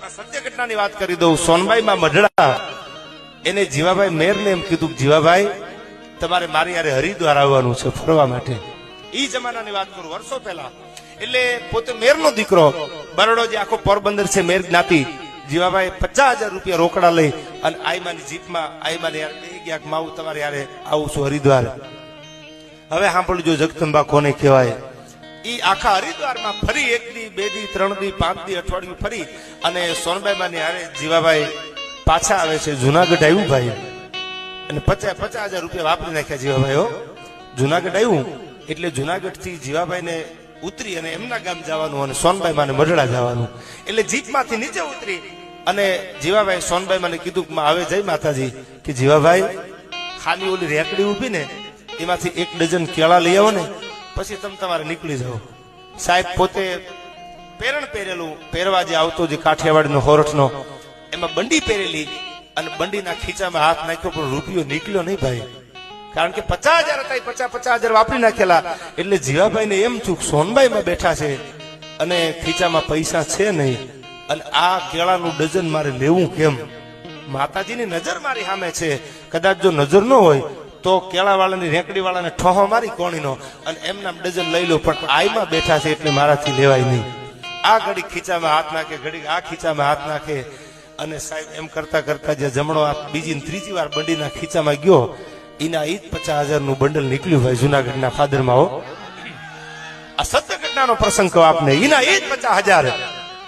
સત્ય ઘટનાની વાત કરી દઉં. સોનબાઈમાં મઢડા એને જીવાભાઈ મેરને એમ કીધું કે જીવાભાઈ તમારે મારી યારે હરિદ્વાર આવવાનું છે ફરવા માટે. ઈ જમાનાની વાત કરું, વર્ષો પહેલા. એટલે પોતે મેરનો દીકરો, બરોડો જે આખો પોરબંદર છે મેર જ્ઞાતિ, જીવાભાઈ 50,000 રૂપિયા રોકડા લઈ અને આઈમાની જીપમાં આઈમાને યાર લઈ ગયા કે માવું તમારે યારે આવું છું હરિદ્વાર. હવે સાંભળજો જગદંબા કોને કહેવાય. ઈ આખા હરિદ્વારમાં ફરી 1 દી 2 દી 3 દી 5 દી અઠવાડિયું ફરી અને સોનબાઈમાં હારે જીવાભાઈ પાછા આવે છે. જુનાગઢ આવ્યું ભાઈ અને 50,000 રૂપિયા વાપરી નાખ્યા જીવાભાઈ. હો, જુનાગઢ આવ્યું એટલે જુનાગઢ થી જીવાભાઈ ને ઉતરી અને એમના ગામ જવાનું અને સોનબાઈ માને મઢડા જવાનું. એટલે જીપમાંથી નીચે ઉતરી અને જીવાભાઈ સોનબાઈ માને કીધું કે હવે જય માતાજી કે જીવાભાઈ ખાલી ઓલી રેકડી ઉભી ને એમાંથી 1 ડઝન કેળા લઈ આવો ને પછી તમે તમારે નીકળી જાઓ. સાહેબ પોતે પેરણ પહેરેલું પહેરવા જે આવતો જે કાઠિયાવાડીનો હોરઠનો એમાં બંડી પહેરેલી અને બંડીના ખીચામાં હાથ નાખ્યો પણ રૂપિયો નીકળ્યો નહીં ભાઈ. કારણ કે 50,000 હતા, 50,000 વાપરી નાખેલા. એટલે જીવાભાઈ ને એમ થયું સોનબાઈમાં બેઠા છે અને ખીચામાં પૈસા છે નહીં અને આ કેળાનું ડઝન મારે લેવું કેમ? માતાજીની નજર મારી સામે છે. કદાચ જો નજર ન હોય તો કેળા વાળાની રેકડી વાળાને ઠોહો મારી કોણીનો અને એમના ડઝન લઈ લો, પણ આઈમાં બેઠા છે એટલે મારાથી લેવાય નહીં. આ ઘડી ખીચામાં હાથ નાખે, ઘડી આ ખીચામાં હાથ નાખે અને સાહેબ એમ કરતા કરતા જે જમણો હાથ બીજી ત્રીજી વાર બંડીના ખીચામાં ગયો એના ઈ 50,000 નું બંડલ નીકળ્યું ભાઈ જુનાગઢના ફાદરમાં. હો, આ સત્ય ઘટનાનો પ્રસંગ કહો આપને. એના ઈ 50,000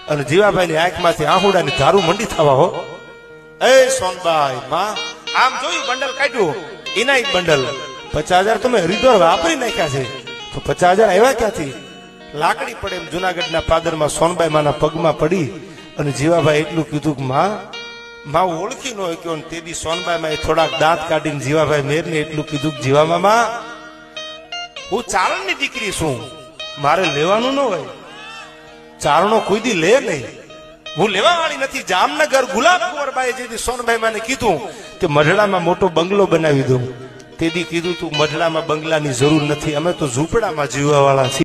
અને જીવાભાઈ ની આંખમાંથી આહુડાની ધારું મંડી થવા. હો, એ સોનબાઈ માં આમ જોયું બંડલ કાઢ્યું, એના ઈ બંડલ 50,000 તમે હરિદ્વાર વાપરી નાખ્યા છે તો 50,000 આવ્યા ક્યાંથી? લાકડી પડે એમ જુનાગઢના પાદરમાં સોનબાઈ માના પગમાં પડી અને જીવાભાઈ એટલું કીધું કે માં ઓળખી ન હોય કે તેદી સોનબાઈ માં થોડાક દાંત કાઢીને જીવાભાઈ મેરને એટલું કીધું કે જીવા મામા હું ચારણની દીકરી છું, મારે લેવાનું ન હોય. ચારણો કોઈ દી લે નહીં, હું લેવા વાળી નથી. જામનગર ગુલાબ કુંવરબાઈ જેથી સોનબાઈ માને કીધું કે મઢડામાં મોટો બંગલો બનાવી દઉં, તેદી કીધું તું મઢડામાં બંગલાની જરૂર નથી, અમે તો ઝૂંપડામાં જીવવા વાળા છીએ.